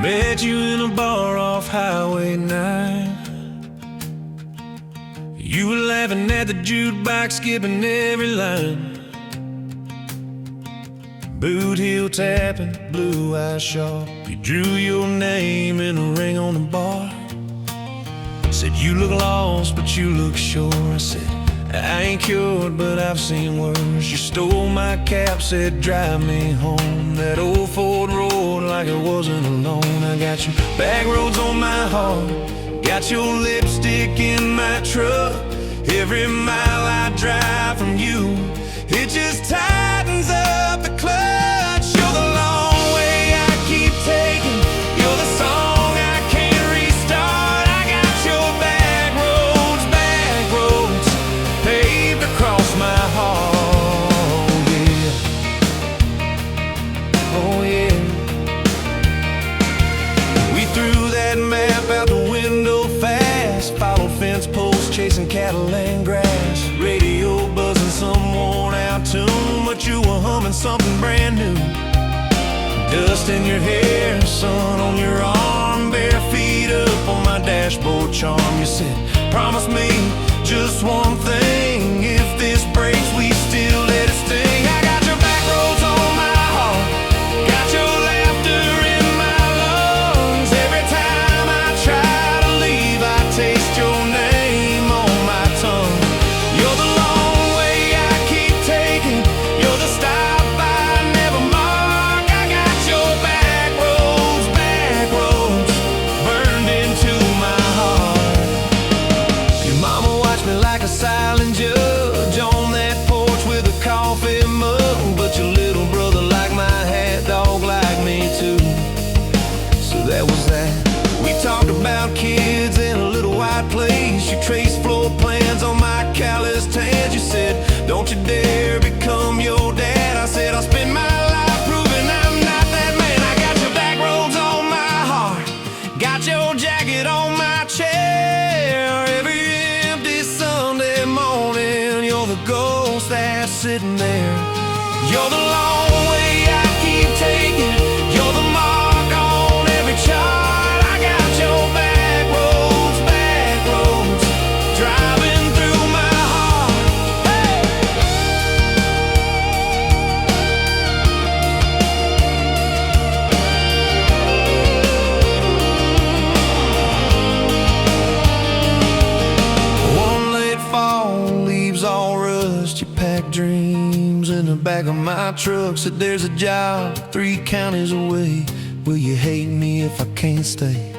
Met you in a bar off Highway 9. You were laughing at the jukebox, skipping every line. Boot heel tapping, blue eyes sharp. You drew your name in a ring on the bar. Said you look lost, but you look sure. I said, I ain't cured, but I've seen worse. You stole my cap, said drive me home. That old Ford road like it wasn't alone. I got your back roads on my heart, got your lipstick in my truck. Every mile I drive from you, it just tightens up the clutch. You're the long way I keep taking, you're the song I can't restart. I got your back roads paved across my heart, yeah. Oh yeah. We threw that map out the window fast, followed fence posts, chasing cattle and grass. Radio buzzing some worn out tune, but you were humming something brand new. Dust in your hair, sun on your arm, bare feet up on my dashboard charm. You said, promise me just one thing, if this breaks we still let it sting. I got your back roads on my heart, got your laughter in my lungs. Every time I try to leave, I taste your name on my tongue. You're the long way I keep taking, you're the stop I never mark. I got your back roads burned into my heart. Your mama watched me like a silent judge on that porch with a coffee mug, but your little brother liked my hat, dog liked me too. So that was that. We talked about kids in a little white place. You traced floor plans on my calloused hands. You said, don't you dare become your dad. I said, I'll spend my life proving I'm not that man. I got your back roads on my heart, got your jacket on my chair. Every empty Sunday morning, you're the ghost that's sitting there. You're the long way I keep taking, you're the mark on every chart. I got your back roads driving through my heart. Hey! One late fall, leaves all rust. You pack dreams in the back of my truck. Said there's a job 3 counties away. Will you hate me if I can't stay?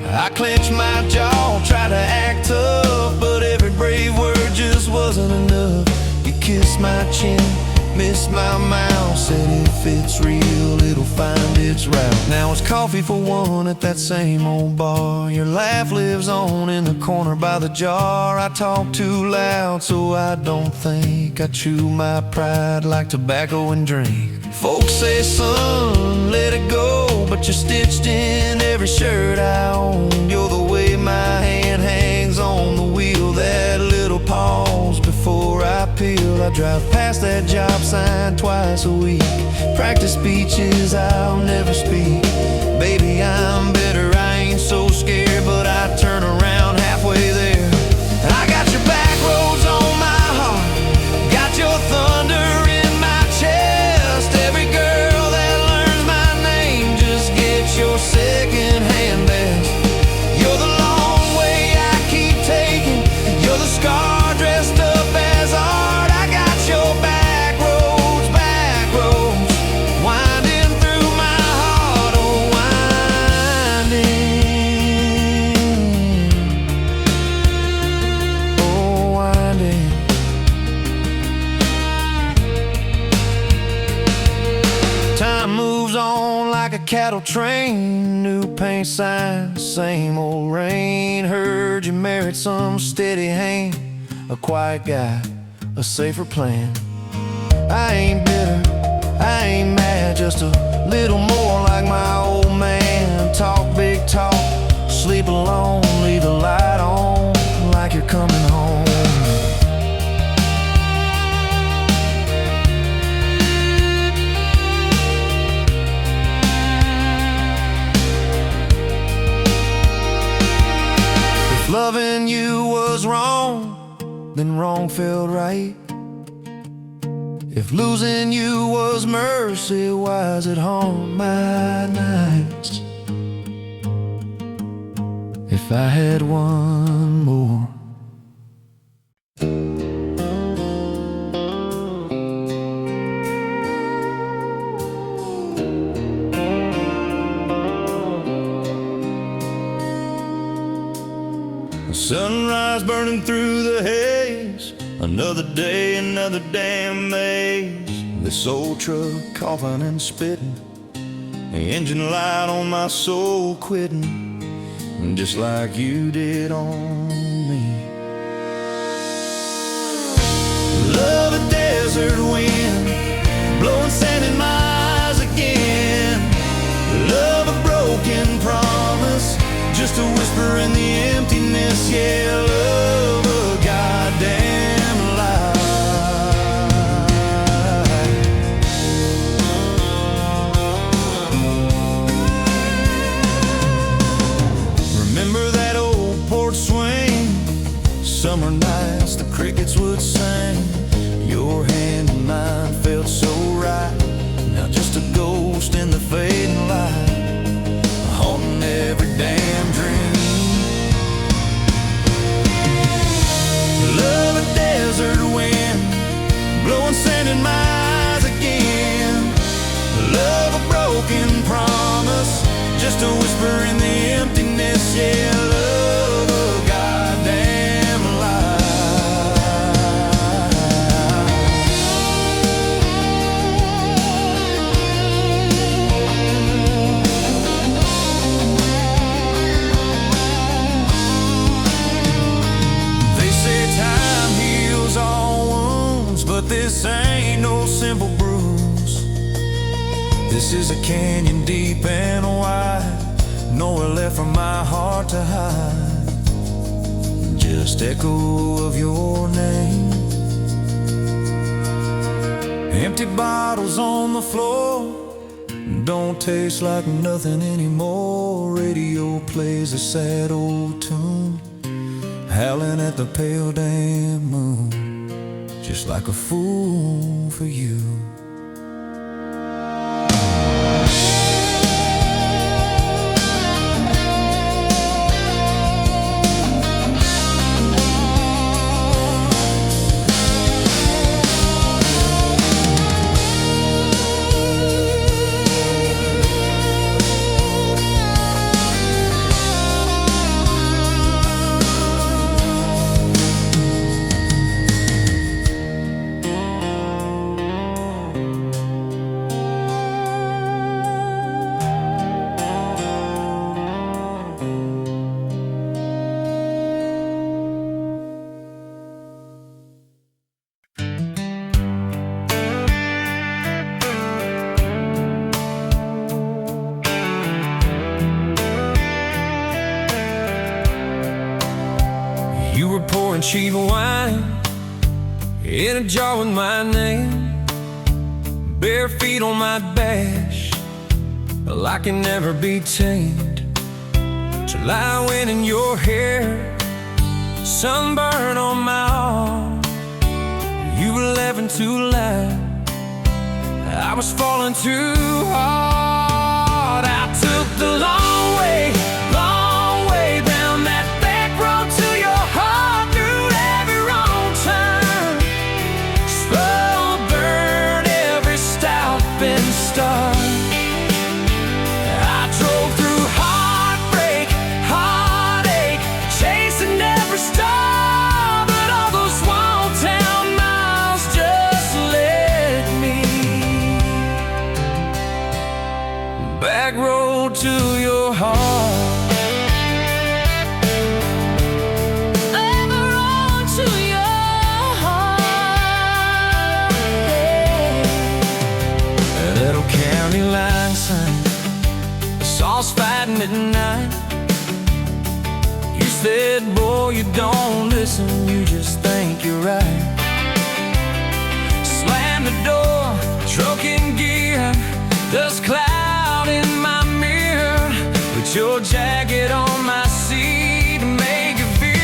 I clenched my jaw, tried to act tough, but every brave word just wasn't enough. You kissed my chin, missed my mouth, said if it's real, it'll find its route. Now it's coffee for one at that same old bar. Your laugh lives on in the corner by the jar. I talk too loud, so I don't think. I chew my pride like tobacco and drink. Folks say, son, let it go, but you're stitched in every shirt I own. You're the way my hand hangs on the wheel, that little pause before I peel. I drive past that job sign twice a week, practice speeches I'll never speak. Baby, I'm better, I ain't so scared, but I turn around halfway there. I got your back roads on my heart, got your thunder in my chest. Every girl that learns my name just gets your second-hand best. You're the long way I keep taking, you're the scar dressed up as art. I got your back roads winding through my heart, oh winding. Time moves on like a cattle train, new paint sign, same old rain. Heard you married some steady hand, a quiet guy, a safer plan. I ain't bitter, I ain't mad, just a little more like my old man. Talk big talk, sleep alone, leave the light on like you're coming home. loving you was wrong, then wrong felt right. If losing you was mercy, why is it haunt my nights? If I had one more. Sunrise burning through the haze, another day, another damn maze. This old truck coughing and spitting, the engine light on my soul quitting, just like you did on me. Love a desert wind, blowing sand in my eyes again. Love a broken promise, just a whisper in the emptiness. Yeah, love a goddamn lie. Remember that old porch swing, summer nights the crickets would sing. Your hand in mine felt so right, now just a ghost in the fading light, haunting every damn dream. Love a desert wind, blowing sand in my eyes again. Love a broken promise, just a whisper in the emptiness. Yeah, love a goddamn lie. But this ain't no simple bruise. This is a canyon deep and wide, nowhere left for my heart to hide. Just echo of your name. Empty bottles on the floor, don't taste like nothing anymore. Radio plays a sad old tune, howling at the pale damn moon, just like a fool for you. You were pouring cheap wine in a jar with my name, bare feet on my dash, well, I can never be tamed. July wind in your hair, sunburn on my arm. You were laughing too loud, I was falling too hard. I took the long way down that back road to your heart, through every wrong turn, slow burn every stop and start. I drove through heartbreak, heartache, chasing every star, but all those small town miles just led me back road to your heart. Fighting at night, you said, boy, you don't listen, you just think you're right. Slam the door, truck in gear, dust cloud in my mirror, put your jacket on my seat, make it feel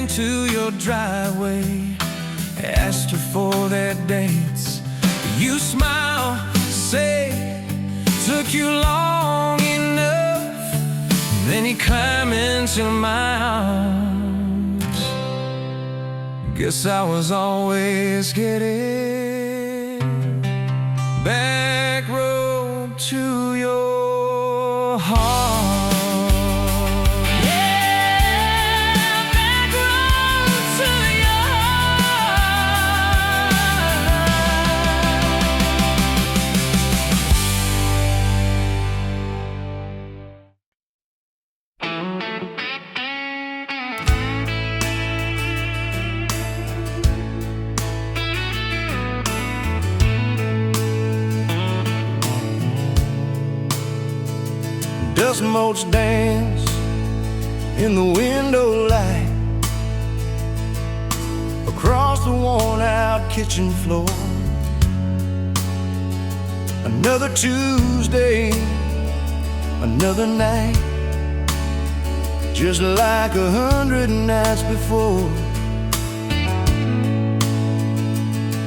into your driveway, asked her for that dance. You smile, say, took you long enough. Then you climb into my arms. Guess I was always getting back road to your heart. Dust motes dance in the window light across the worn-out kitchen floor. Another Tuesday, another night, just like 100 nights before.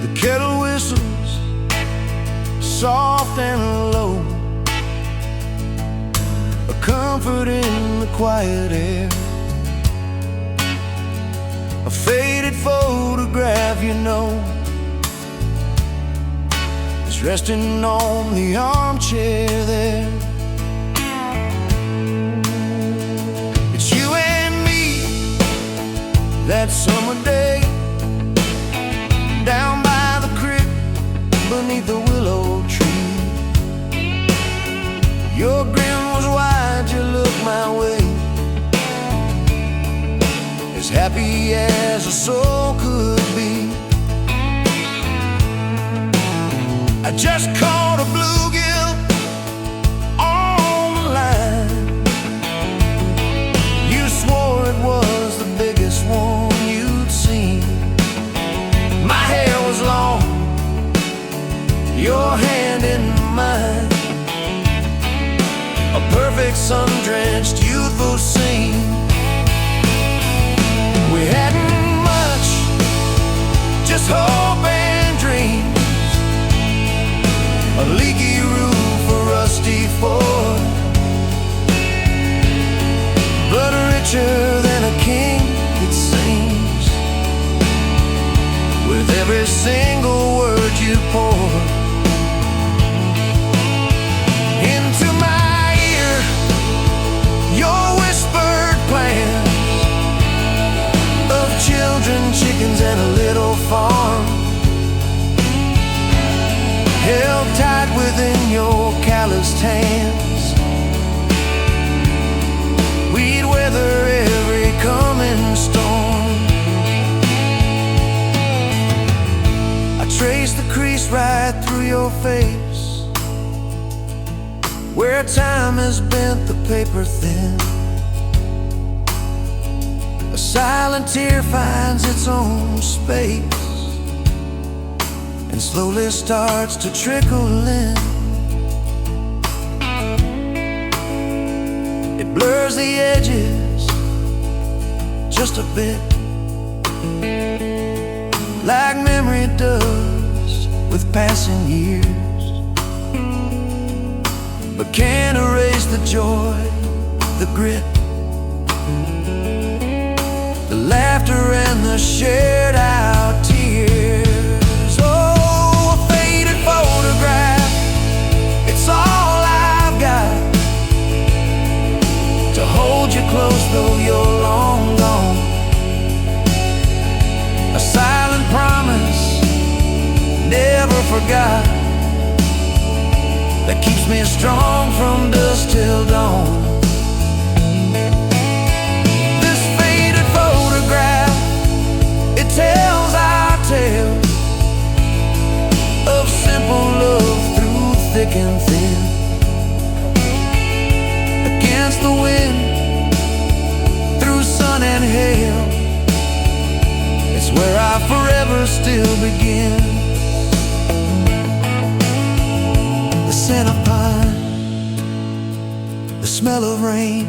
The kettle whistles soft and low, comfort in the quiet air. A faded photograph, you know, is resting on the armchair there. It's you and me that summer day, down by the creek beneath the willow tree. Your grin was wide, you looked my way, as happy as a soul could be. I just caught a bluegill on the line. You swore it was the biggest one you'd seen. My hair was long, your hand in mine, a perfect sun-drenched youthful scene. We hadn't much, just hope and dreams, a leaky roof, a rusty Ford, blood richer than a king, it seems, with every single word you poured into my ear. Your whispered plans of children, chickens, and a little farm, held tight within your calloused hands. We'd weather every coming storm. I traced the crease right through your face, where time has bent the paper thin. A silent tear finds its own space and slowly starts to trickle in. It blurs the edges just a bit, like memory does with passing years, but can't erase the joy, the grit, the laughter and the shared out tears. Oh, a faded photograph, it's all I've got to hold you close though you're long gone. A silent promise, never forgot, that keeps me strong from dusk till dawn. This faded photograph, it tells our tale of simple love through thick and thin. Against the wind, through sun and hail, it's where I forever still begin. The scent of pine, the smell of rain,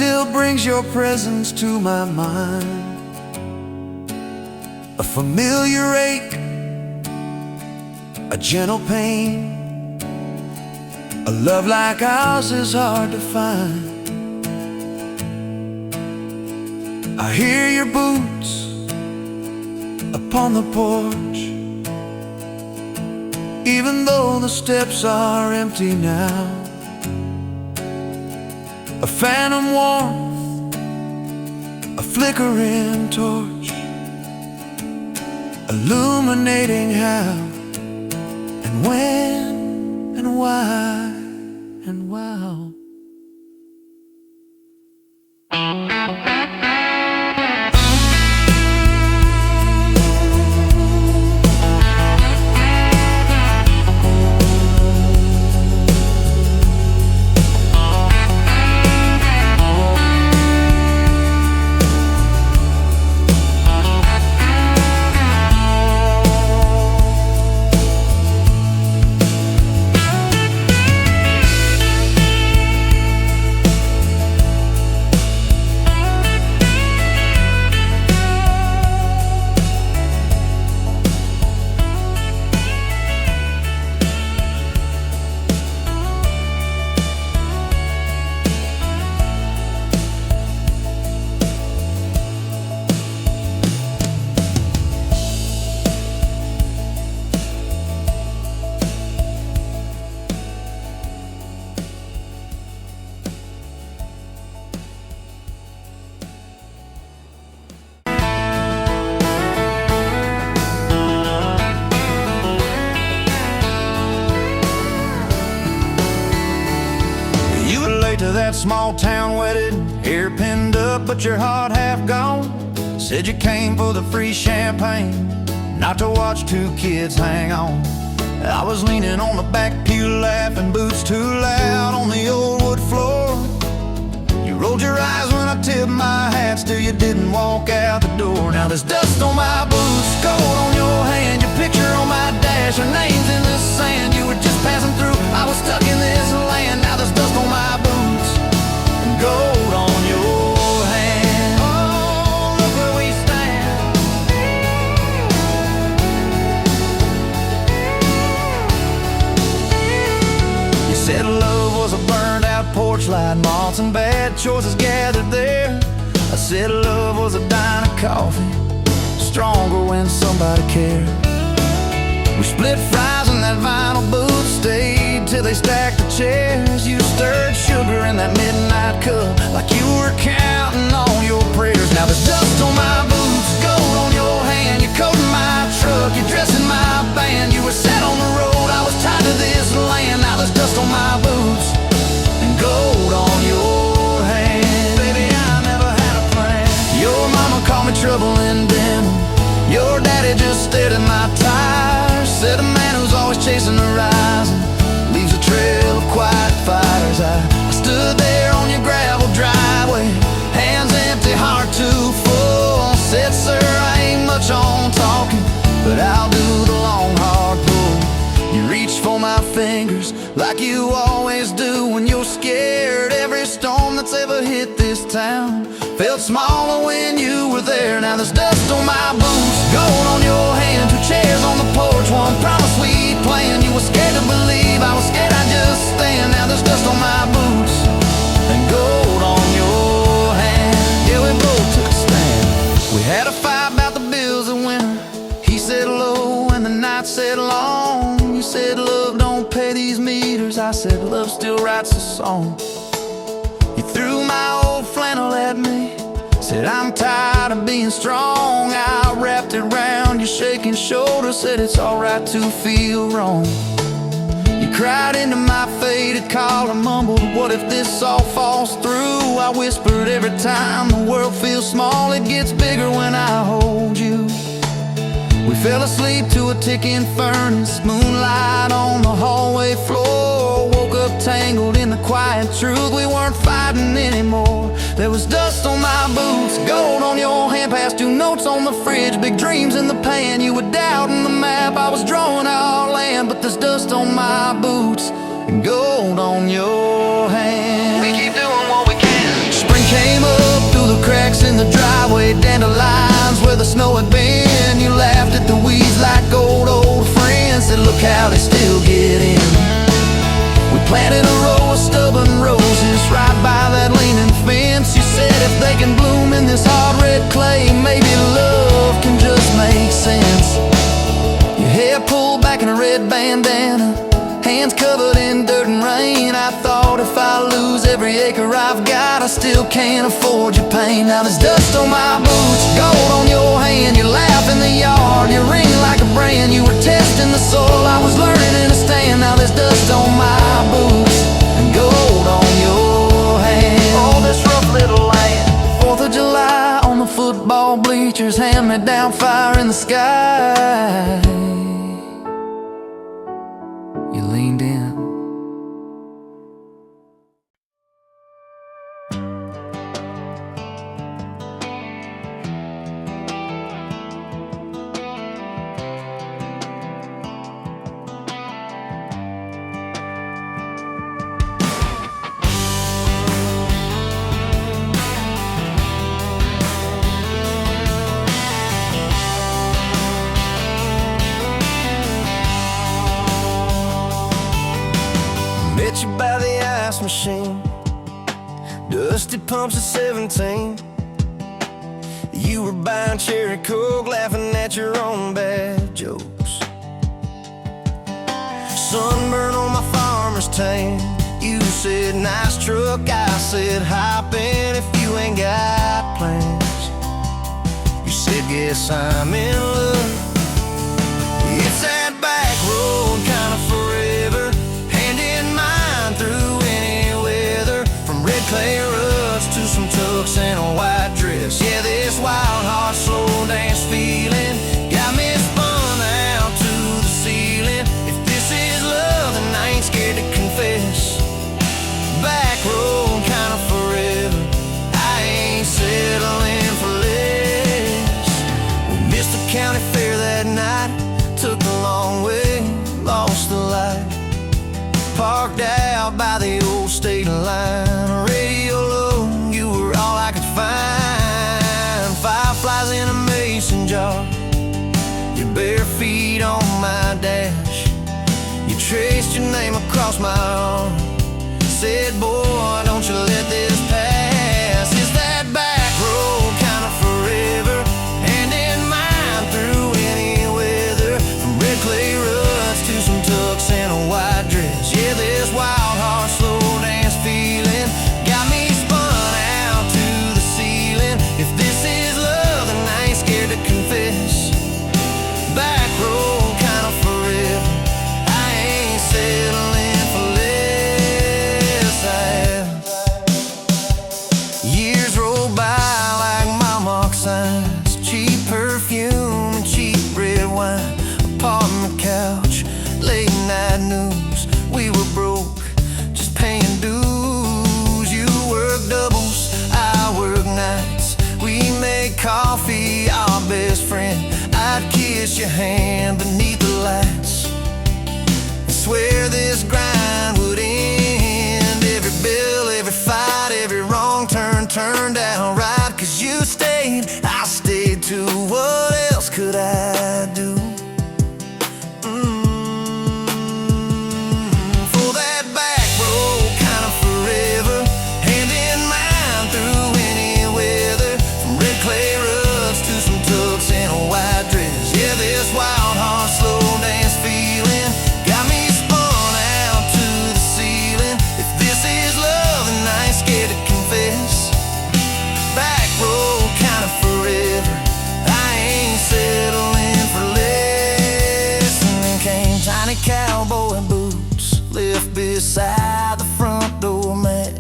still brings your presence to my mind. A familiar ache, a gentle pain. A love like ours is hard to find. I hear your boots upon the porch, even though the steps are empty now. A phantom warmth, a flickering torch, illuminating how and when and why and wow. To that small town wedding, hair pinned up but your heart half gone. Said you came for the free champagne, not to watch two kids hang on. I was leaning on the back pew laughing, boots too loud on the old wood floor. You rolled your eyes when I tipped my hat, still you didn't walk out the door. Now there's dust on my boots, gold on your hand, your picture on my dash, our names in the sand. You were just passing through, I was stuck in this land. Now there's dust on my boots, gold on your hand. Oh, look where we stand. You said love was a burned out porch light, moths and bad choices gathered there. I said love was a dime of coffee, stronger when somebody cared. We split fries in that vinyl booth, stayed till they stacked the chairs. You stirred sugar in that midnight cup like you were counting on your prayers. Now there's dust on my boots, gold on your hand, you're coating my truck, you're dressing my band. You were set on the road, I was tied to this land. Now there's dust on my boots and gold on your hand. Baby, I never had a plan. Your mama called me trouble in denim, your daddy just stared at my tires. Said a man who's always chasing the horizon leaves a trail of quiet fires. I stood there on your gravel driveway, hands empty, heart too full. Said, sir, I ain't much on talking, but I'll do the long hard pull. You reach for my fingers like you always do when you're scared. Every storm that's ever hit this town felt smaller when you were there. Now there's dust on my boots, gold on your hand, two chairs on the porch, one promise we planned. You were scared to believe, I was scared I'd just stand. Now there's dust on my boots and gold on your hand. Yeah, we both took a stand. We had a fight about the bills of winter. He said low and the night said long. You said love don't pay these meters, I said love still writes a song. You threw my old flannel at me, said I'm tired of being strong. I wrapped it round your shaking shoulder, said it's alright to feel wrong. You cried into my faded collar, mumbled, what if this all falls through? I whispered, every time the world feels small, it gets bigger when I hold you. We fell asleep to a ticking furnace, moonlight on the hallway floor. Woke up tangled in the quiet truth, we weren't fighting anymore. There was dust on my boots, gold on your hand, past two notes on the fridge, big dreams in the pan. You were doubting the map, I was drawing our land, but there's dust on my boots and gold on your hand. We keep doing what we can. Spring came the snow had been. You laughed at the weeds like old friends. Said look how they still get in. We planted a row of stubborn roses right by that leaning fence. You said if they can bloom in this hard red clay, maybe love can just make sense. Your hair pulled back in a red bandana, hands covered in dirt and rain. I thought if I lose every acre I've got, I still can't afford your pain. Now there's dust on my boots, gold on your hand. You laugh in the yard, you ring like a brand. You were testing the soil, I was learning to stand. Now there's dust on my boots and gold on your hand. Oh, this rough little land. 4th of July on the football bleachers, hand-me-down fire in the sky. You leaned in. Met you by the ice machine, dusty pumps at 17. You were buying cherry coke, laughing at your own bad jokes. Sunburn on my farmer's tan. You said nice truck, I said hop in if you ain't got plans. You said guess I'm in love. It's that back road kind of forever, hand in mine through any weather. From red clay ruts to some tucks and a white dress. Yeah, this wild heart slow dance feeling got me spun out to the ceiling. If this is love, then I ain't scared to confess. Back road kind of forever, I ain't settling for less. We missed the county fair that night, took the long way, lost the light. Parked out by the old state line, radio low, you were all I could find. Fireflies in a mason jar, your bare feet on my dash. You traced your name across my arm, said boy don't you let this pass. Is that back road kind of forever, hand in mine through any weather. From red clay ruts to some tucks and a white dress. Yeah, this wild heart slow dance feeling got me spun out to the ceiling. If this is love, then I ain't scared to confess. Back road kind of forever, I ain't settling for less. Years roll by like mile mark signs, cheap perfume and cheap red wine. Apart on the couch, late night news. We were broke, just paying dues. You work doubles, I work nights. We made coffee, our best friend. I'd kiss your hand beneath the lights and swear this grind would end. Every bill, every fight, every wrong turn turned out right. Cause you stayed, I stayed too. What else could I do? For that back road kind of forever, hand in mine through any weather. From red clay ruts to some tucks and a white dress. Yeah, this wild heart slow dance feeling got me spun out to the ceiling. If this is love, then I ain't scared to confess. Back road kind of forever, I ain't settling for less. And then came tiny cowboy boots, left beside the front door mat.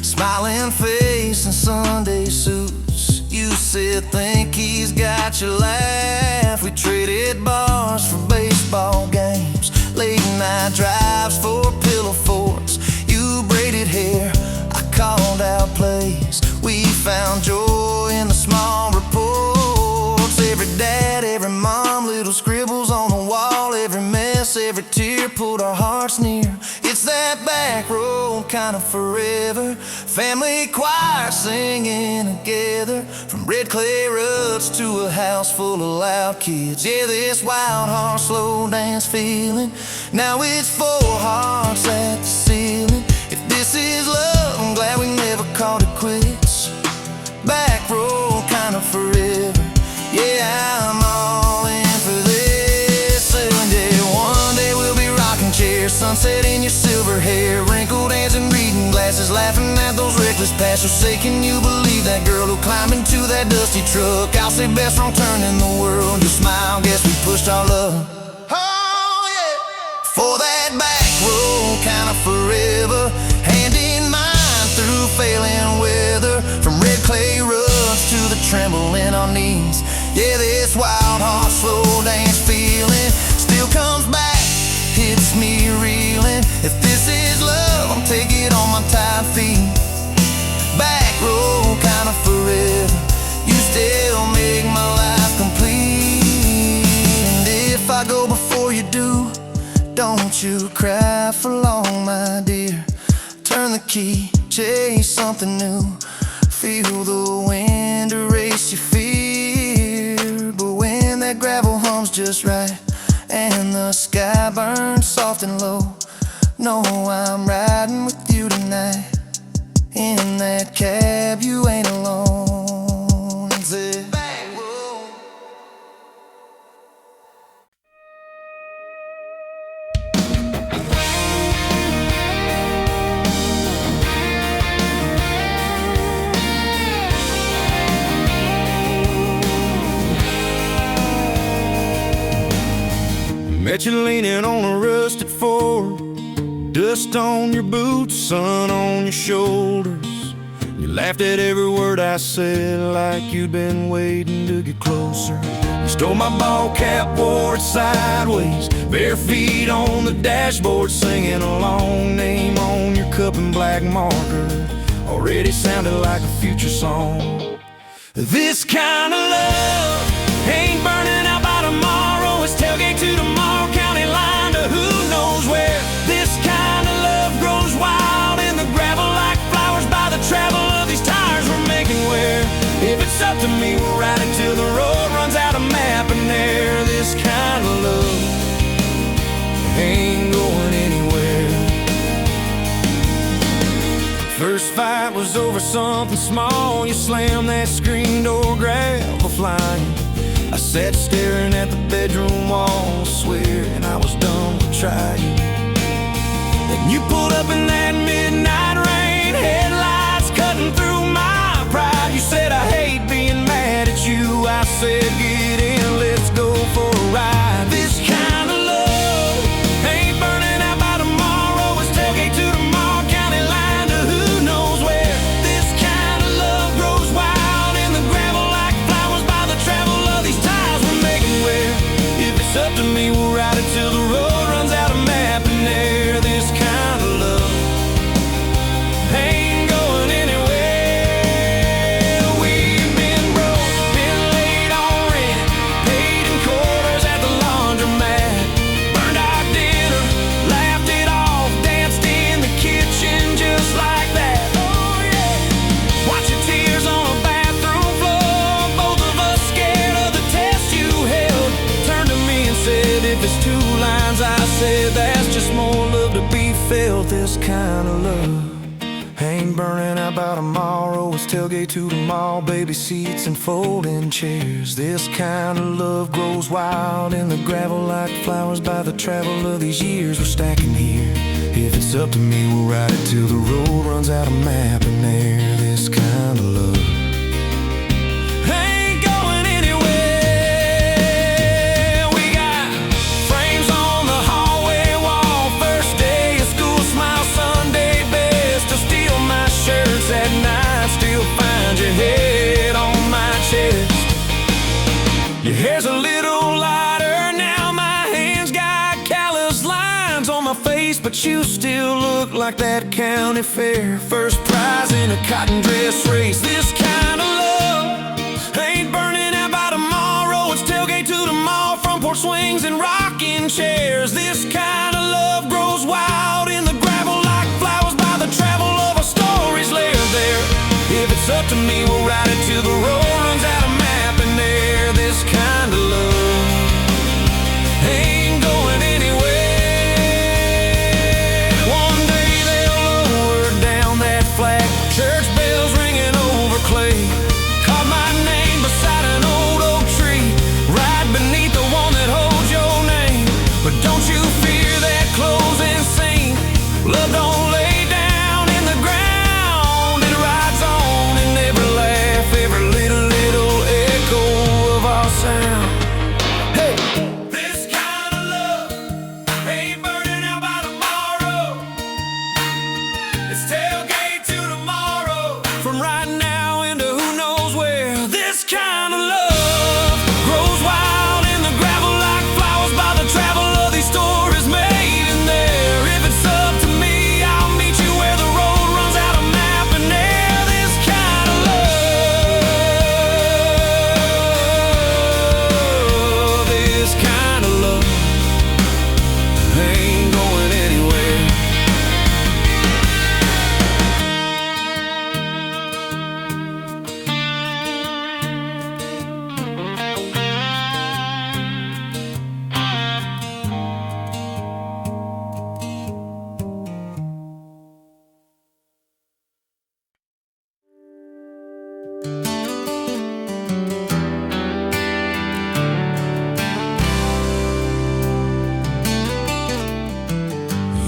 Smiling face and Sunday suits. You said think he's got your laugh. We traded bars for baseball games, late night drives for pillow forts. You braided hair, I called out plays. We found joy in the small reports. Every dad, every mom, little scribbles on the wall. Every mess, every tear pulled our hearts near. It's It's that back road kind of forever. Family choir singing together. From red clay ruts to a house full of loud kids. Yeah, this wild heart slow dance feeling. Now it's 4 hearts at the ceiling. If this is love, I'm glad we never called it quits. Back road kind of forever. Yeah, I'm all in for this. And yeah, one day we'll be rocking chairs, sunset in your silver hair, wrinkled hands and reading glasses, laughing at those reckless pasts. So say, can you believe that girl who climbed into that dusty truck? I'll say best wrong turn in the world. You smile, guess we pushed our luck. Oh yeah, for that back road kind of forever, hand in mine through failing weather. From red clay ruts to the tremble in our knees. Yeah, this wild heart slow dance feeling still comes back, hits me reeling. If this is love, I'll take it on my tired feet. Back road kind of forever. You still make my life complete. And if I go before you do, don't you cry for long, my dear. Turn the key, chase something new. Feel the wind erase your fear. But when that gravel hums just right and the sky burns soft and low, know I'm riding with you tonight. In that cab, you ain't alone. Say, back road. Met you leaning on a rusted Ford, dust on your boots, sun on your shoulders. You laughed at every word I said, like you'd been waiting to get closer. You stole my ball cap, wore it sideways, bare feet on the dashboard, singing a long name on your cup in black marker. Already sounded like a future song. This kind of love ain't burning out by tomorrow. It's tailgate to tomorrow, county line to who knows where. This kind of love grows wild in the gravel like flowers by the travel of these tires we're making wear. If it's up to me, we'll ride it till the road runs out of map and air. This kind of love ain't going anywhere. First fight was over something small. You slammed that screen door, gravel flying. I sat staring at the bedroom wall, swearing I was done with trying. Then you pulled up in that midnight rain, headlights cutting through my pride. You said, I hate being mad at you. I said, get in, let's go for a ride. This kind of love ain't burning out by tomorrow. It's tailgate to tomorrow, county line to who knows where. This kind of love grows wild in the gravel like flowers by the travel of these tires we're making wear. If it's up to me, we'll ride it till the road runs out of map and air. This kind of love ain't going anywhere. We've been broke, been late on rent, paid in quarters at the laundromat, burned our dinner, laughed it off, danced in the kitchen just like that. Oh yeah, watch your tears on a bathroom floor, both of us scared of the test you held. Turned to me and said, if it's 2 lines, I said, that's just more love to be felt. This kind of love ain't burning out by tomorrow. It's tailgate to the mall, baby seats and folding chairs. This kind of love grows wild in the gravel like flowers by the travel of these years we're stacking here. If it's up to me, we'll ride it till the road runs out of map and air. This kind of love ain't going anywhere. We got frames on the hallway wall, first day of school, smile Sunday best. Still steal my shirts at night, still find your head on my chest. Your hair's a little lighter now, my hands got callous lines on my face, but you still look like that county fair first prize in a cotton dress race. This kind of love ain't burning out by tomorrow. It's tailgate to the mall, front porch swings and rocking chairs. This kind of love grows wild in the grass to me, we'll ride it till the road runs out of map and air. This kind of love ain't going anywhere. One day they'll lower down that flag, church bells ringing over clay. Carve my name beside an old oak tree, right beneath the one that holds your name. But don't you fear that closing scene. Love don't lay down in the ground. It rides on in every laugh, every little echo of our sound. Hey! This kind of love ain't burning out by tomorrow. It's tailgate to tomorrow, from right now into who knows where. This kind of love grows wild in the gravel like flowers by the travel of these stories made in there. If it's up to me, I'll meet you where the road runs out of map and air. This kind of love, this kind of love ain't going anywhere.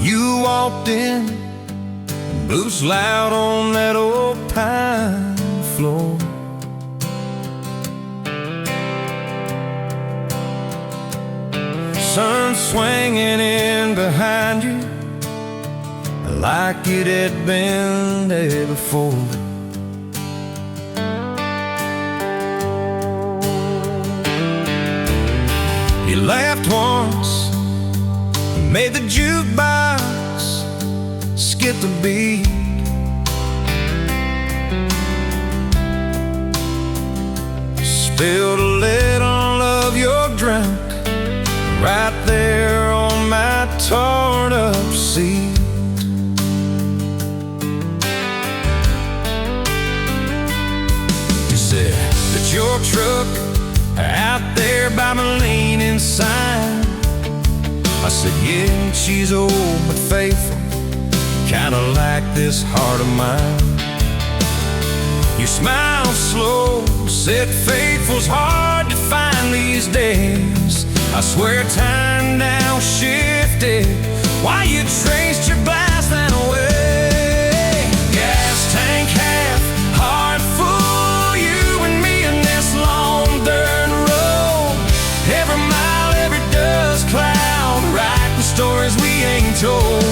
You walked in, boots loud on that old pine floor. Sun swinging in behind you like it had been there before. You laughed once, made the jukebox skip the beat. Spilled a little of your drink right there on my torn up seat. You said that your truck out there by my leaning sign. I said, yeah, she's old but faithful, kinda like this heart of mine. You smiled slow, said faithful's hard to find these days. I swear time now shifted while you traced your blast that away. Gas tank half, heart full, you and me in this long dirt road. Every mile, every dust cloud, writing stories we ain't told.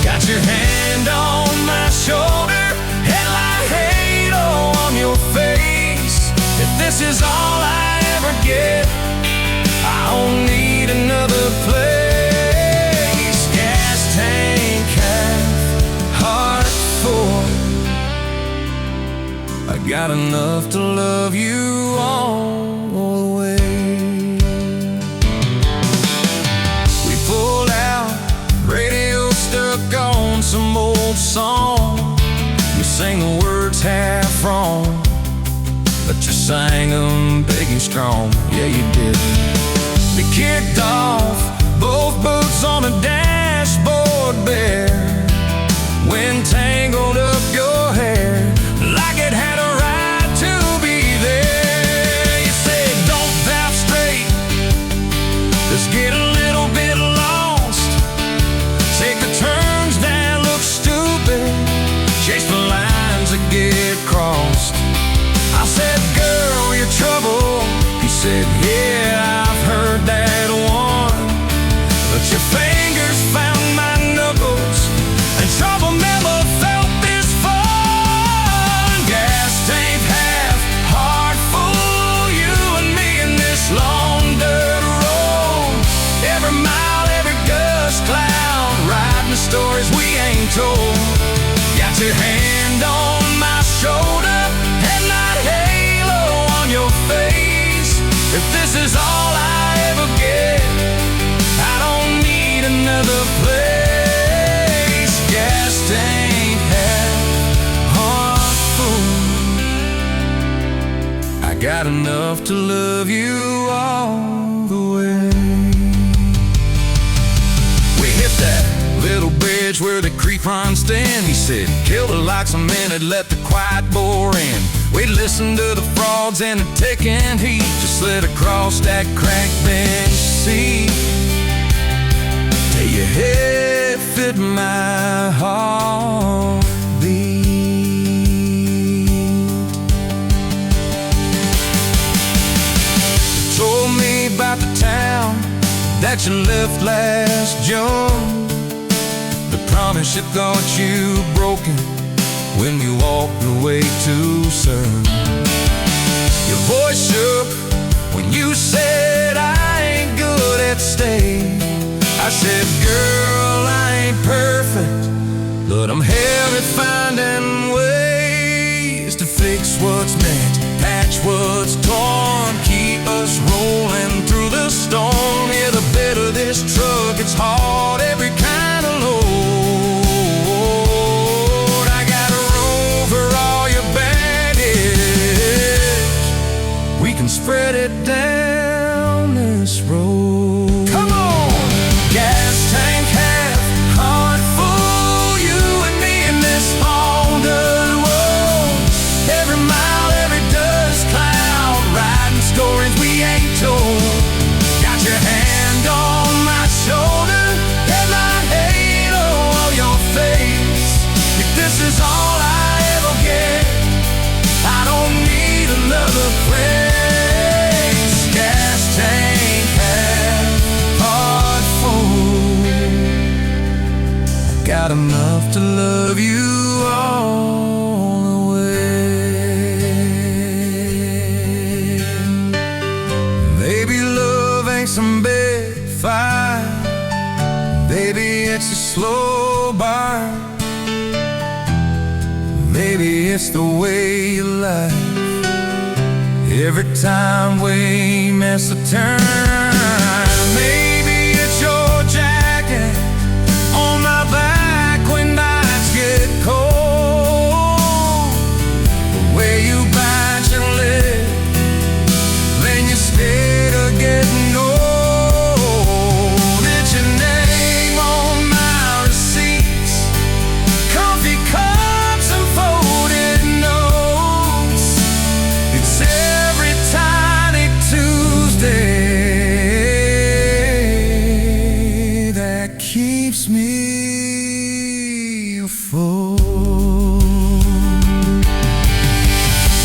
Got your hand on my shoulder, headlight halo on your face. If this is all I ever get, I don't need another place. Gas tank half, heart full, I got enough to love you all the way. We pulled out, radio stuck on some old song. You sang the words half wrong, but you sang them big and strong. Yeah, you did. We kicked off, both boots on the dashboard bare. Wind tangled up your hair like it had a right to be there. You said, don't drive straight, just get a little bit lost. Take the turns that look stupid, chase the lines that get crossed. I said, girl, you're trouble. He said, yeah, I've heard that one. But your fingers found my knuckles, and trouble never felt this fun. Gas tank half, heart full, you and me in this long dirt road. Every mile, every gust cloud, riding the stories we ain't told. Got your hand on my shoulder, headlight halo on your face. If this is all I ever get, I don't need another place. Gas tank half, heart full, got enough to love you all the way. We hit that little bridge where the creek runs thin. He said, kill the lights a minute, let the quiet bore in. We listened to the frogs and the ticking heat, just slid across that cracked bench seat. Till your head fit my heartbeat. You told me about the town that you left last June, the promise you thought you broken when you walked away too soon. Your voice shook when you said, I ain't good at staying. I said, girl, I ain't perfect, but I'm hell at finding ways to fix what's meant, patch what's torn, keep us rolling through the storm. Yeah, the bed of this truck, it's hard, every kind of load. I got room for all your baggage. We can spread it down this road. Come on! Gas tank half, heart full, you and me in this haunted world. Every mile, every dust cloud, riding stories we ain't told. Got your hand on my shoulder, headlight halo of your face. If this is all I ever get, I don't need another place. Gas tank half, heart full, got enough to love you all the way. Maybe love ain't some big fight, baby it's a slow burn. Maybe it's the way you lie every time we miss a turn. Maybe it's your jacket on my back when nights get cold, the way you bite your lip, then you scared of getting old. It's your name on my receipts, coffee cups and folded notes. It's every tiny Tuesday that keeps me afloat.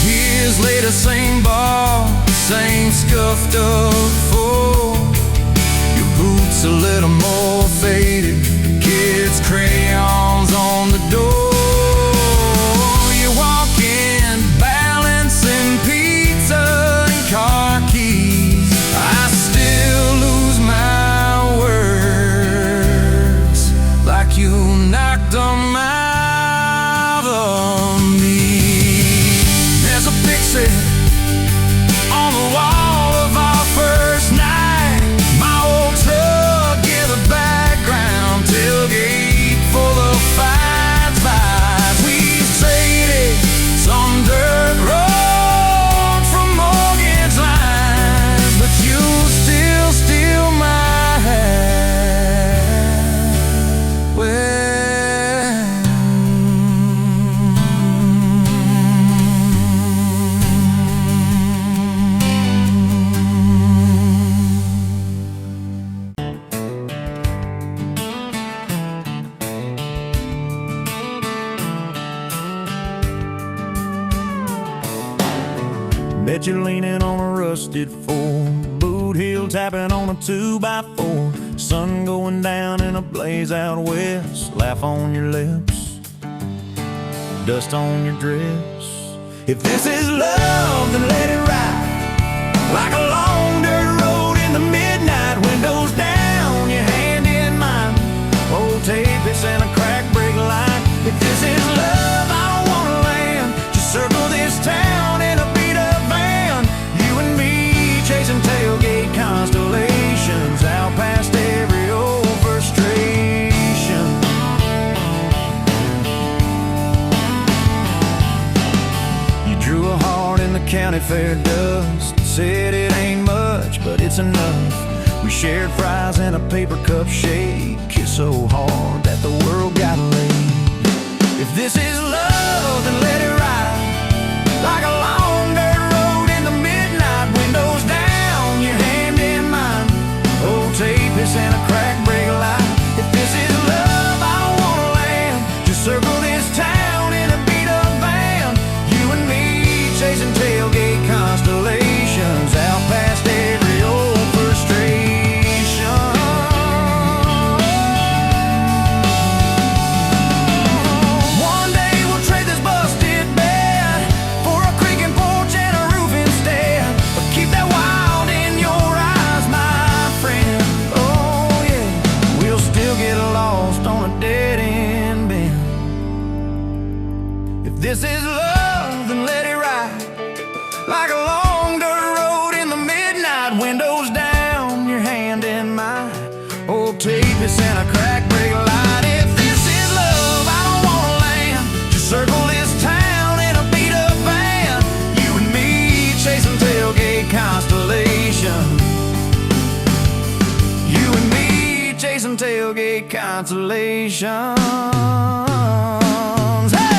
Years later, same bar, same scuffed up floor. Your boots a little more faded, kids' crayons on the door. You walk in, balancing pizza and car keys. I still lose my words, like you knocked them out of me. There's a picture on the wall of our first night. My old truck in the background, tailgate full of fights, vibes. We've traded some dirt road for mortgage lines, but you still steal my heart. Well, bet you're leaning on a rusted Ford, boot heel tapping on a 2x4. Sun going down in a blaze out west, laugh on your lips, dust on your dress. If this is love, then let it ride like a long dirt road in the midnight. Windows down, your hand in mine, old tape, it's in a crack brake light. If this is love, I don't wanna land, just circle this town in a beat up van. You and me chasing tailgate constellations, out past every old frustration. You drew a heart in the county fare dust. Said it ain't much, but it's enough. We shared fries and a paper cup shake. Kissed so hard that the world got laid. If this is love, then let it ride like a long dirt road in the midnight. Windows down, your hand in mine. Old tapeis and a crack brake light. If this is love, I don't wanna land. Just circle this town in a beat-up van. You and me chasing tailgate constellations out past every old frustration. One day we'll trade this busted bed for a creaking porch and a roof instead. But keep that wild in your eyes, my friend. Oh yeah, we'll still get lost on a dead-end bend. If this is love, then let it ride like a long dirt road in the midnight. Windows down, your hand in mine. Old tapeis and a crack brake light. If this is love, I don't wanna land. Just circle this town in a beat-up van. You and me chasing tailgate constellation. You and me chasing tailgate constellations. Hey!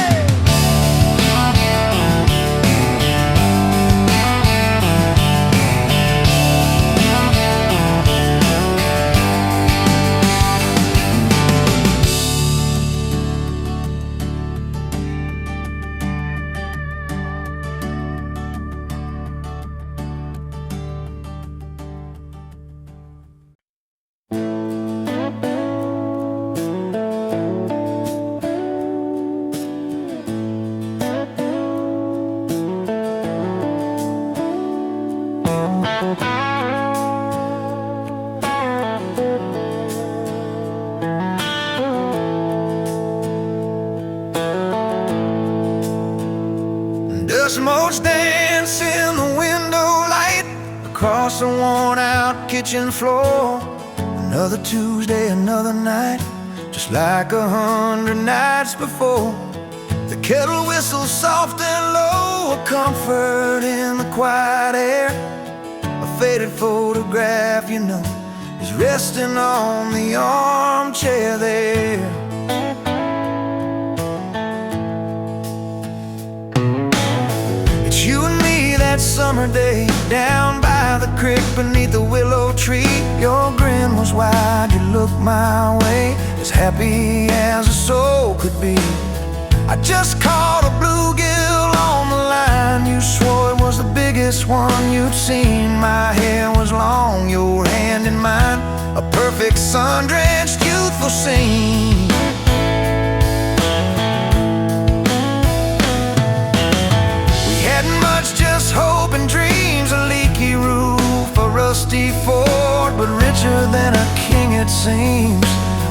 Dust motes dance in the window light across the worn-out kitchen floor. Another Tuesday, another night, just like 100 nights before. The kettle whistles soft and low, a comfort in the quiet air. A faded photograph, you know, is resting on the armchair there. You and me that summer day down by the creek beneath the willow tree. Your grin was wide, you looked my way, as happy as a soul could be. I just caught a bluegill on the line. You swore it was the biggest one you'd seen. My hair was long, your hand in mine, a perfect sun-drenched youthful scene. Just hope and dreams, a leaky roof, a rusty fort, but richer than a king it seems.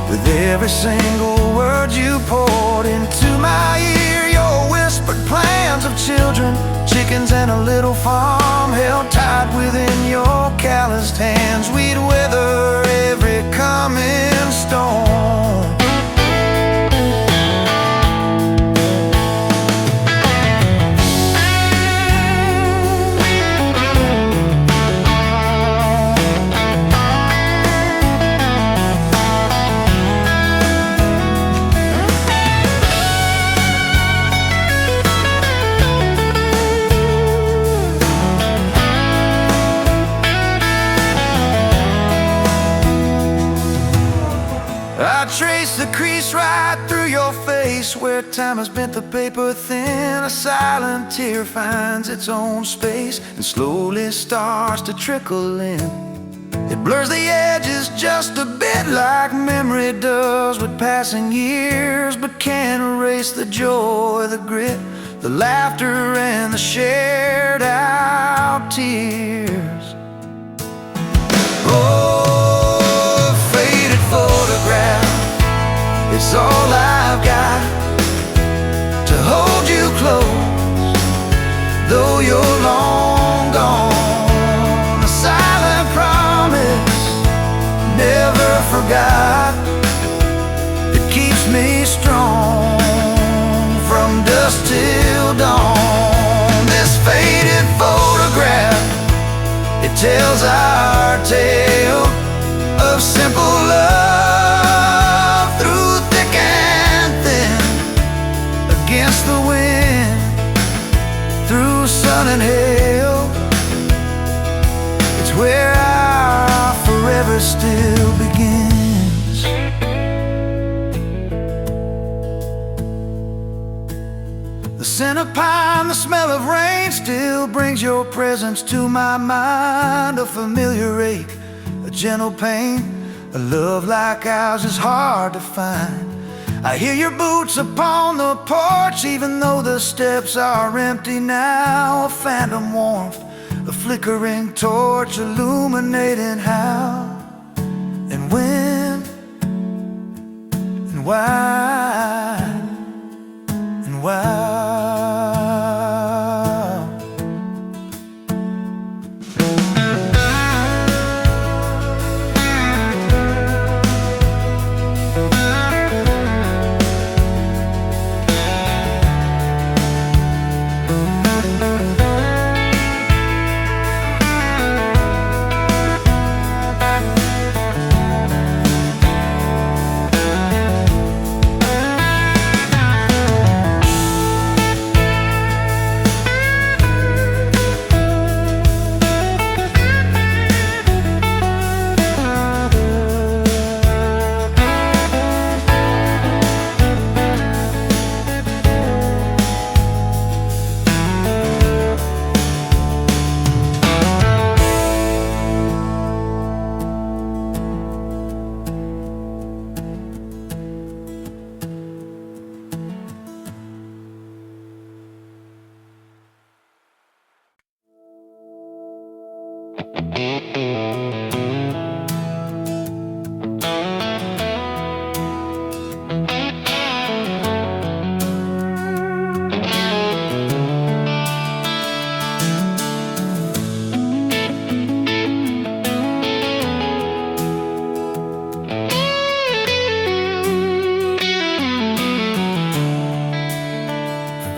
With every single word you poured into my ear, your whispered plans of children, chickens and a little farm held tight within your calloused hands. We'd weather every coming storm. I trace the crease right through your face, where time has bent the paper thin. A silent tear finds its own space and slowly starts to trickle in. It blurs the edges just a bit, like memory does with passing years, but can't erase the joy, the grit, the laughter and the shared out tears. Oh, faded photograph, it's all I've got to hold you close, though you're long gone. A silent promise, never forgot, it keeps me strong from dusk till dawn. This faded photo tells our tale of simple love through thick and thin, against the wind, through sun and hail. It's where our forever still begins. The scent of pine, the smell of rain still brings your presence to my mind. A familiar ache, a gentle pain, a love like ours is hard to find. I hear your boots upon the porch, even though the steps are empty now. A phantom warmth, a flickering torch, illuminating how and when and why and why.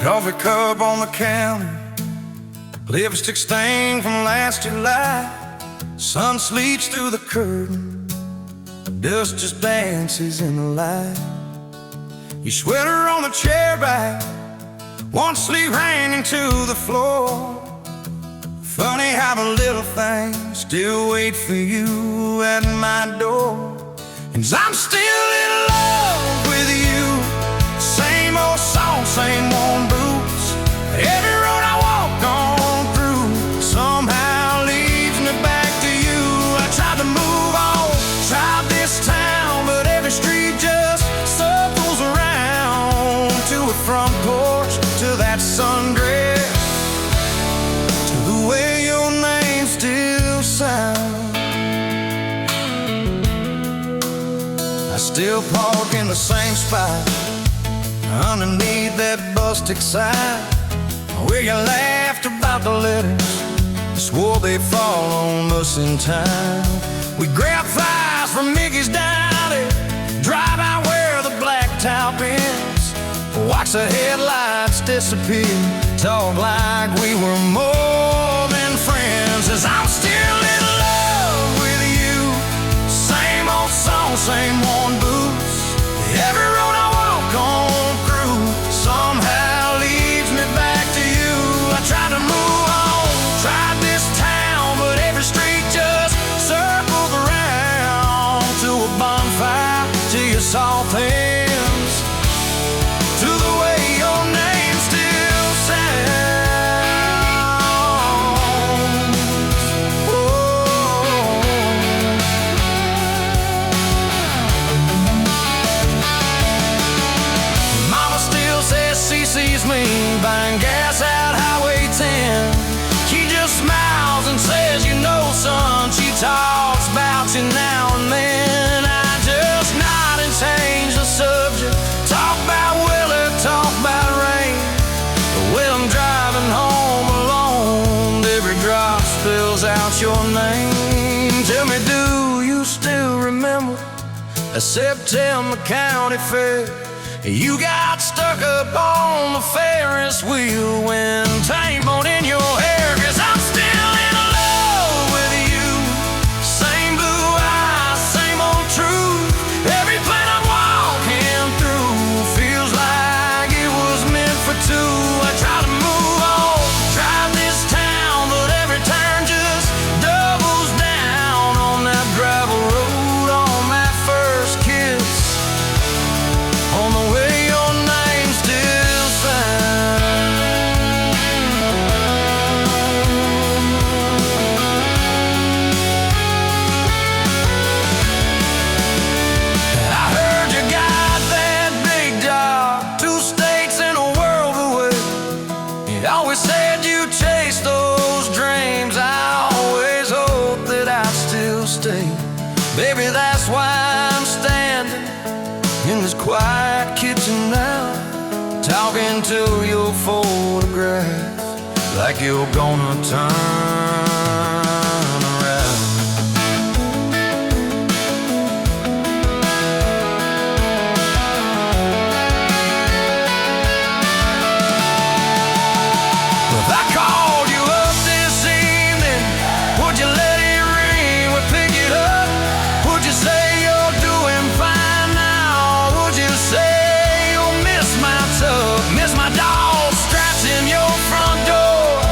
Coffee cup on the counter, lipstick stain from last July. Sun sleeps through the curtain, dust just dances in the light. Your sweater on the chair back, one sleeve hanging to the floor. Funny how the little things still wait for you at my door. And I'm still in love with you. Same old song, same worn boots. Every road I walk on through somehow leads me back to you. I tried to move on, tried this town, but every street just circles around. To a front porch, to that sundress, to the way your name still sounds. I still park in the same spot underneath that busted sign, where you laughed about the letters, swore they'd fall on us in time. We grab fries from Mickey's Dowdy, drive out where the blacktop ends, watch the headlights disappear, talk like we were more than friends. As I'm still in love with you, same old song, same worn boots. Every road I walk on somehow leads me back to you. I tried to move on, tried this town, but every street just circles around. To a bonfire, to your soft hands, to the way your name still sounds. Oh. Mama still says she sees me buying gas out Highway 10. She just smiles and says, you know, son, she talks about you now and then. I just nod and change the subject, talk about Willie, talk about rain. Well, I'm driving home alone, every drop spills out your name. Tell me, do you still remember a September County Fair? You got stuck up on the Ferris wheel when time on in your hair. 'Cause I'm still in love with Baby, that's why I'm standing in this quiet kitchen now, talking to your photograph like you're gonna turn around. If I called you up this evening, would you let it ring? Would pick it up? Would you say you're doing fine now? Would you say you'll miss my tub, miss my dog scratching your front door,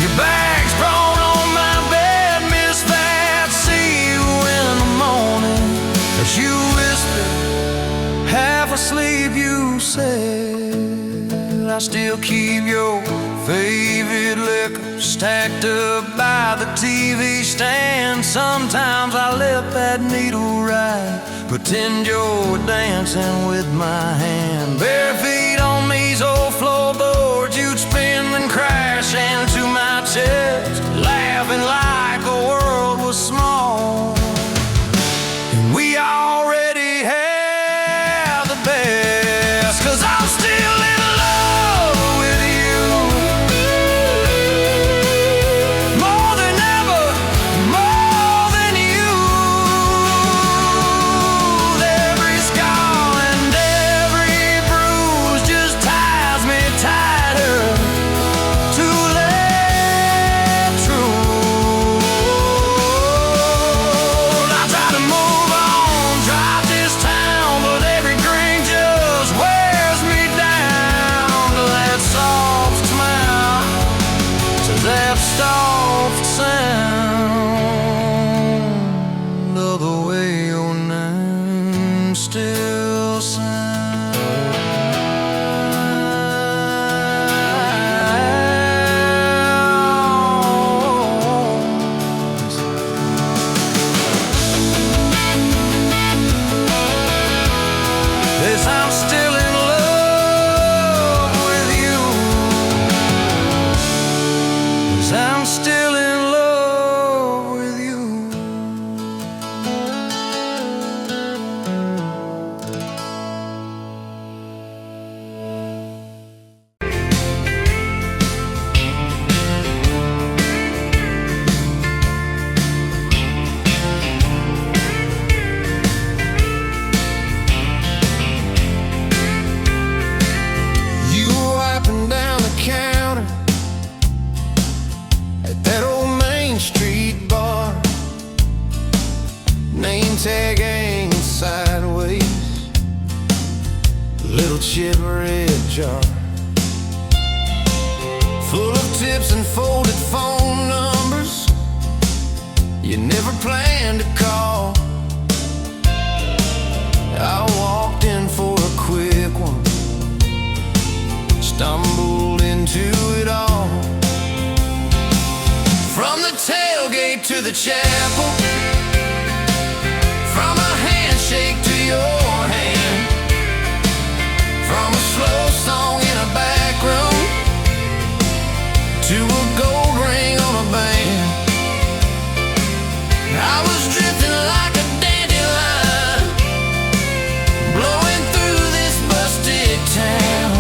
your bags brought on my bed, miss that? See you in the morning as you whisper, half asleep, you said, I still keep your favorite liquor stacked up by the TV stand. Sometimes I let that needle ride, pretend you're dancing with my hand. Bare feet on these old floorboards, you'd spin and crash into my chest, laughing like the world was small and we already had the best. 'Cause I'm still in love with you, more than ever, more than you. Every scar and every bruise just ties me tighter to let true. I try to move on, drive this town, but every drink just wears me down to that soft smile, to that soft sound of the way your name still sounds. Yes, I'm still in love with you. Yes, I'm still in love with you. You were wiping down the counter at that old Main Street bar, name tag hanging sideways, little chip red jar full of tips and folded phone numbers you never planned to call. I walked in for a quick one, stumbled into it all. From the tailgate to the chapel, from a handshake to your hand, from a slow song in a back room to a gold ring on a band. I was drifting like a dandelion, blowing through this busted town.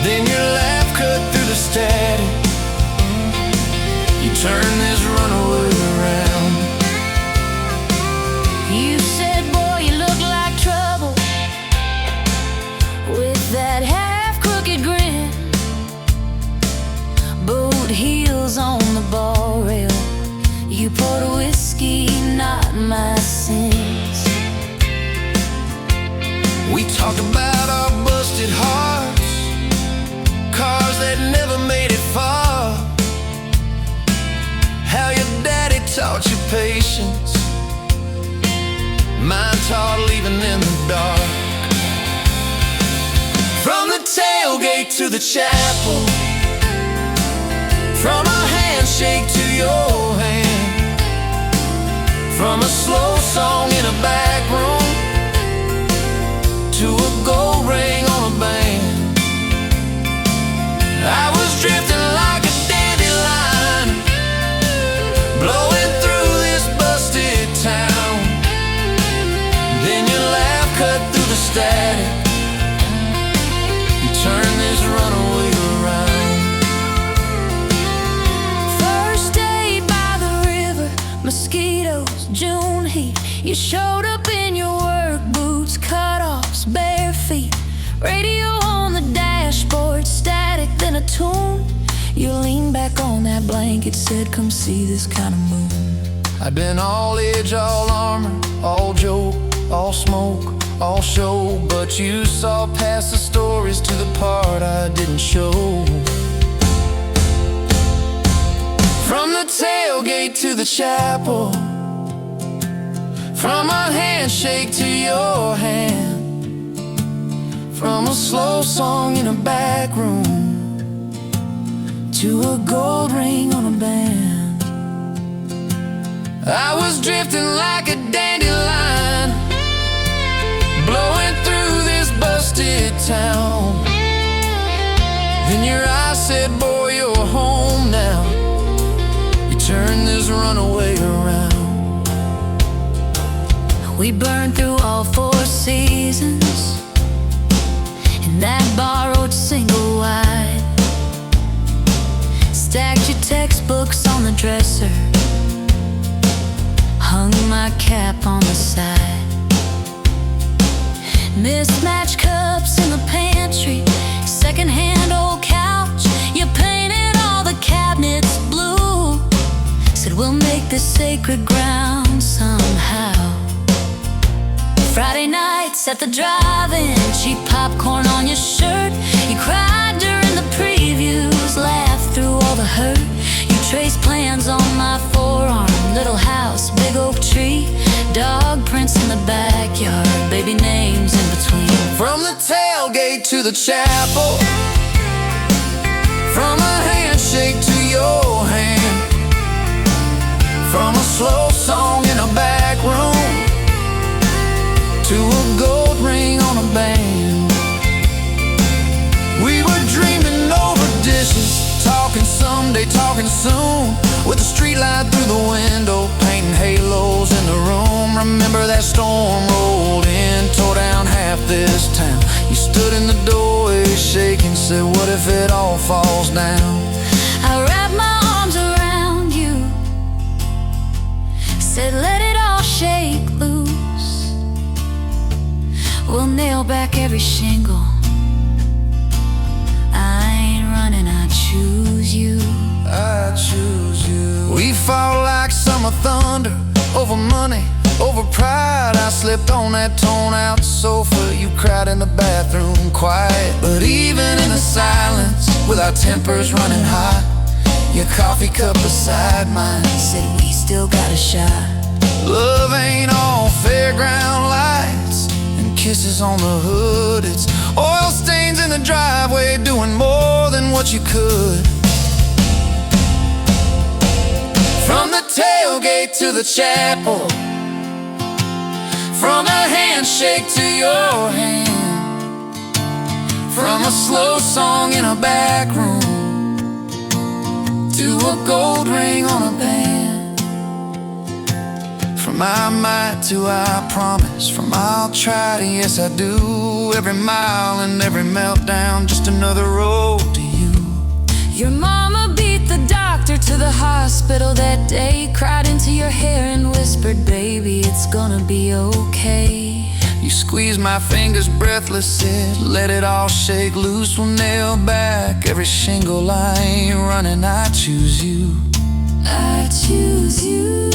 Then your laugh cut through the static, you turned this runaway around. You said, boy, you look like trouble, with that half-crooked grin, boot heels on the bar rail. You poured whiskey, not my sins. We talked about our busted hearts, cars that never made it far, how your daddy taught you patience, mine taught leaving in the dark. From the tailgate to the chapel, from a handshake to your hand, from a slow song in a back room to a gold ring on a band. I was drifting like a dandelion, blowing through this busted town. mosquitoes, June heat. You showed up in your work boots, cutoffs, bare feet. Radio on the dashboard, static, then a tune. You leaned back on that blanket, said, come see this kind of moon. I'd been all edge, all armor, all joke, all smoke, all show, but you saw past the stories to the part I didn't show. From the tailgate to the chapel, from a handshake to your hand, from a slow song in a back room to a gold ring on a band. I was drifting like a dandelion, blowing through this busted town. Then your eyes said, boy, you're home now. You turned this runaway around. We burned through all 4 seasons in that borrowed single wide. Stacked your textbooks on the dresser, hung my cap on the side. Mismatched cups in the pantry, secondhand old couch. You painted all the cabinets blue, said we'll make this sacred ground somehow. Friday nights at the drive-in, cheap popcorn on your shirt. You cried during the previews, laughed through all the hurt. You traced plans on my forearm, little house, big oak tree, dog prints in the backyard, baby names in between. From the tailgate to the chapel, from a handshake to your hand, from a slow song in a back room to a gold ring on a band. We were dreaming over dishes, talking someday, talking soon, with a street light through the window, painting halos in the room. Remember that storm rolled in, tore down half this town. You stood in the doorway shaking, said, what if it all falls down? I wrapped my arms around you, said let it all shake loose. We'll nail back every shingle. I ain't running, I choose you. I choose you. We fought like summer thunder, over money, over pride. I slipped on that torn-out sofa, you cried in the bathroom quiet. But even in the silence, with our tempers running hot, your coffee cup beside mine Said we still got a shot. love ain't all fairground lights and kisses on the hood. It's oil stains in the driveway, doing more than what you could. From the tailgate to the chapel, from a handshake to your hand, from a slow song in a back room to a gold ring on a band. From I might to I promise, from I'll try to yes I do, every mile and every meltdown, just another road to you. Your mama beat the doctor to the hospital that day, cried into your hair and whispered, baby, it's gonna be okay. You squeezed my fingers breathless, said, let it all shake loose. We'll nail back every shingle. I ain't running, I choose you. I choose you.